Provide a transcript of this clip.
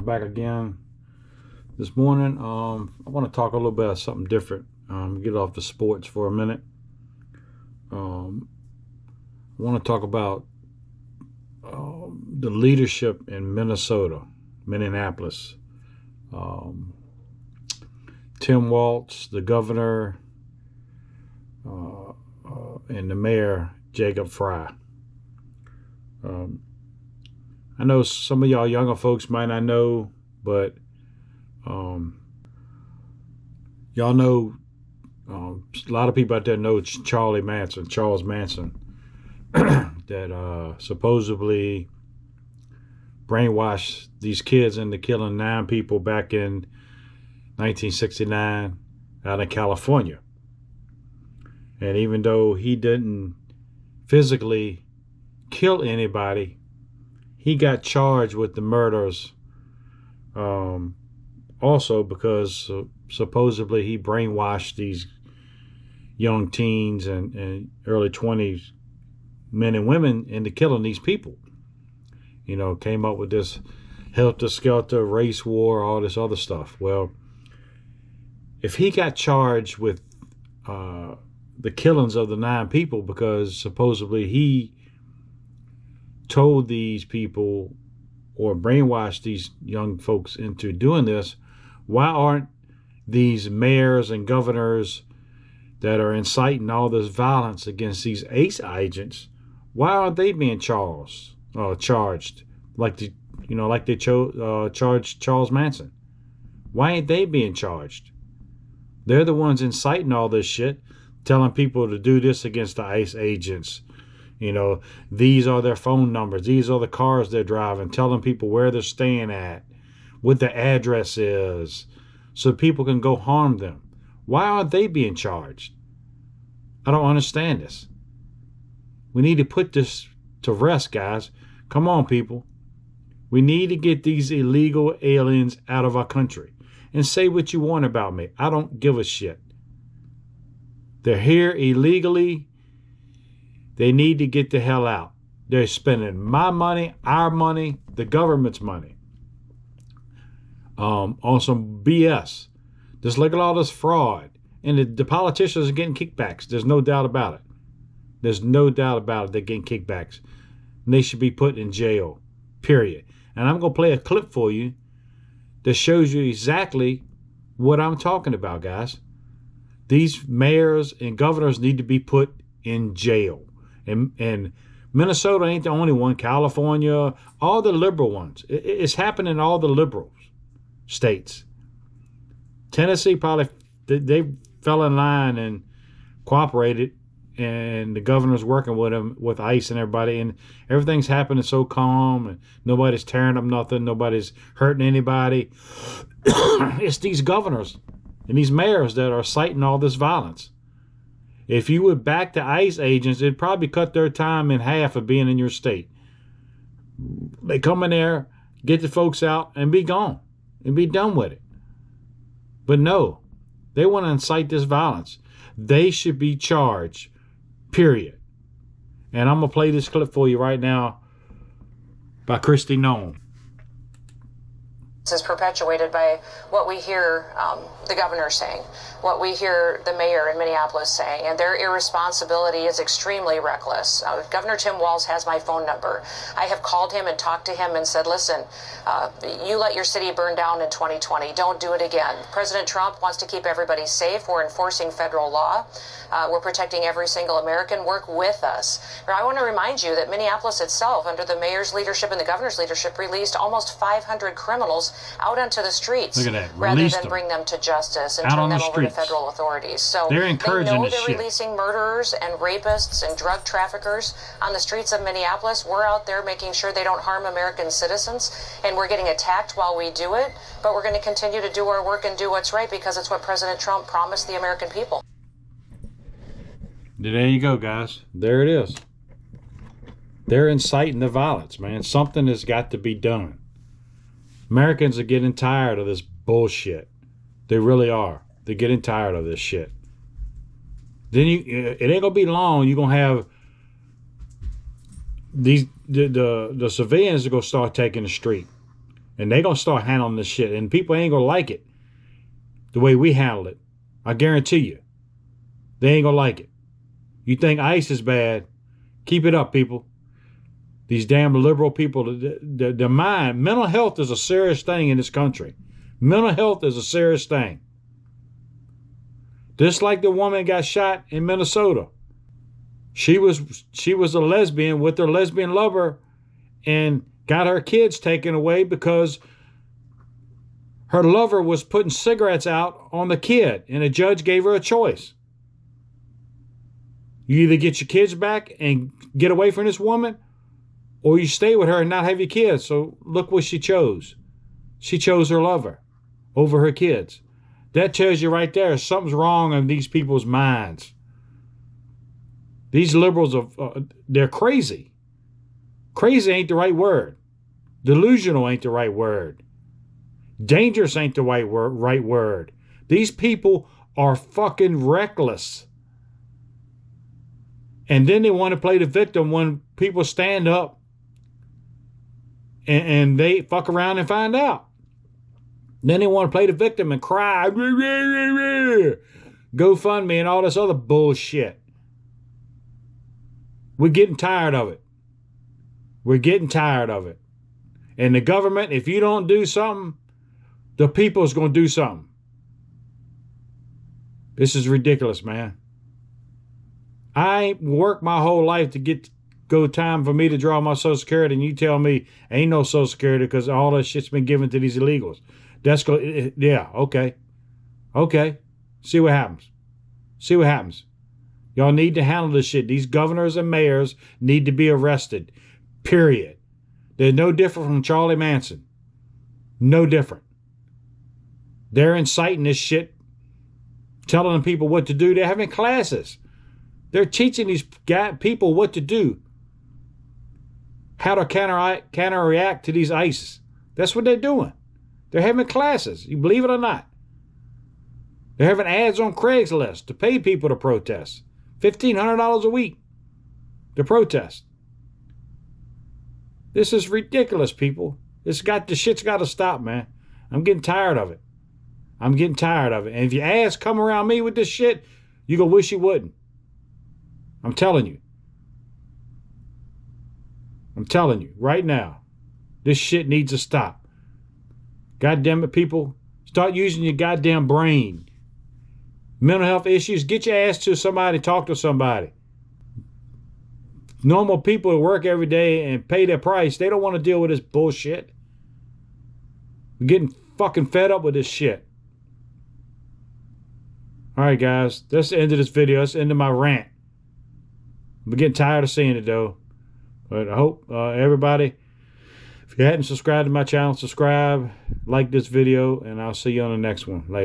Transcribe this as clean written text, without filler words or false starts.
Back again this morning. I want to talk a little bit about something different. Get off the sports for a minute. I want to talk about the leadership in Minneapolis. Tim Walz, the governor, and the mayor, Jacob Fry. I know some of y'all younger folks might not know, but y'all know, a lot of people out there know Charles Manson, that supposedly brainwashed these kids into killing 9 people back in 1969 out in California. And even though he didn't physically kill anybody, he got charged with the murders also because supposedly he brainwashed these young teens and early 20s men and women into killing these people. You know, came up with this helter-skelter, race war, all this other stuff. Well, if he got charged with the killings of the 9 people because supposedly he told these people or brainwashed these young folks into doing this, why aren't these mayors and governors that are inciting all this violence against these ICE agents, why aren't they being charged like they charged Charles Manson? Why ain't they being charged? They're the ones inciting all this shit, telling people to do this against the ICE agents. You know, these are their phone numbers. These are the cars they're driving, telling people where they're staying at, what the address is, so people can go harm them. Why aren't they being charged? I don't understand this. We need to put this to rest, guys. Come on, people. We need to get these illegal aliens out of our country. And say what you want about me. I don't give a shit. They're here illegally. They need to get the hell out. They're spending my money, our money, the government's money on some BS. Just look at all this fraud. And the politicians are getting kickbacks. There's no doubt about it. There's no doubt about it. They're getting kickbacks. And they should be put in jail, period. And I'm going to play a clip for you that shows you exactly what I'm talking about, guys. These mayors and governors need to be put in jail. And Minnesota ain't the only one. California, all the liberal ones. It's happening in all the liberal states. Tennessee probably, they fell in line and cooperated, and the governor's working with them, with ICE and everybody, and everything's happening so calm, and nobody's tearing up nothing, nobody's hurting anybody. It's these governors and these mayors that are inciting all this violence. If you would back the ICE agents, it'd probably cut their time in half of being in your state. They come in there, get the folks out, and be gone, and be done with it. But no, they want to incite this violence. They should be charged, period. And I'm going to play this clip for you right now by Christy Nome. Is perpetuated by what we hear the governor saying, what we hear the mayor in Minneapolis saying, and their irresponsibility is extremely reckless. Governor Tim Walz has my phone number. I have called him and talked to him and said, listen, you let your city burn down in 2020. Don't do it again. President Trump wants to keep everybody safe. We're enforcing federal law. We're protecting every single American. Work with us. Now, I want to remind you that Minneapolis itself, under the mayor's leadership and the governor's leadership, released almost 500 criminals out onto the streets. Look at that. Rather than bring them to justice and turn them over to federal authorities. So they're encouraging they know this they're shit. releasing murderers and rapists and drug traffickers on the streets of Minneapolis. We're out there making sure they don't harm American citizens, and we're getting attacked while we do it, but we're going to continue to do our work and do what's right because it's what President Trump promised the American people. There you go, guys. There it is. They're inciting the violence, man. Something has got to be done. Americans are getting tired of this bullshit. They really are. They're getting tired of this shit. Then it ain't gonna be long. You're gonna have these the civilians are gonna start taking the street. And they're going to start handling this shit. And people ain't going to like it the way we handle it. I guarantee you. They ain't going to like it. You think ICE is bad? Keep it up, people. These damn liberal people, the mind, mental health is a serious thing in this country. Mental health is a serious thing. Just like the woman got shot in Minnesota. She was a lesbian with her lesbian lover and got her kids taken away because her lover was putting cigarettes out on the kid, and a judge gave her a choice. You either get your kids back and get away from this woman, or you stay with her and not have your kids. So look what she chose. She chose her lover over her kids. That tells you right there something's wrong in these people's minds. These liberals, they're crazy. Crazy ain't the right word. Delusional ain't the right word. Dangerous ain't the right word. These people are fucking reckless. And then they want to play the victim when people stand up and they fuck around and find out. Then they want to play the victim and cry, GoFundMe and all this other bullshit. We're getting tired of it. We're getting tired of it. And the government, if you don't do something, the people's going to do something. This is ridiculous, man. I worked my whole life to go time for me to draw my Social Security, and you tell me ain't no Social Security because all that shit's been given to these illegals. Yeah, okay. Okay. See what happens. See what happens. Y'all need to handle this shit. These governors and mayors need to be arrested. Period. They're no different from Charlie Manson. No different. They're inciting this shit, telling the people what to do. They're having classes. They're teaching these people what to do. How to counter-react to these ISIS. That's what they're doing. They're having classes. You believe it or not. They're having ads on Craigslist to pay people to protest. $1,500 a week to protest. This is ridiculous, people. The shit's got to stop, man. I'm getting tired of it. I'm getting tired of it. And if your ass come around me with this shit, you're going to wish you wouldn't. I'm telling you. I'm telling you right now. This shit needs to stop. God damn it, people. Start using your goddamn brain. Mental health issues, get your ass to somebody, talk to somebody. Normal people who work every day and pay their price, they don't want to deal with this bullshit. We're getting fucking fed up with this shit. Alright guys, that's the end of this video. That's the end of my rant. I'm getting tired of seeing it though. But I hope everybody, if you hadn't subscribed to my channel, subscribe, like this video, and I'll see you on the next one. Later.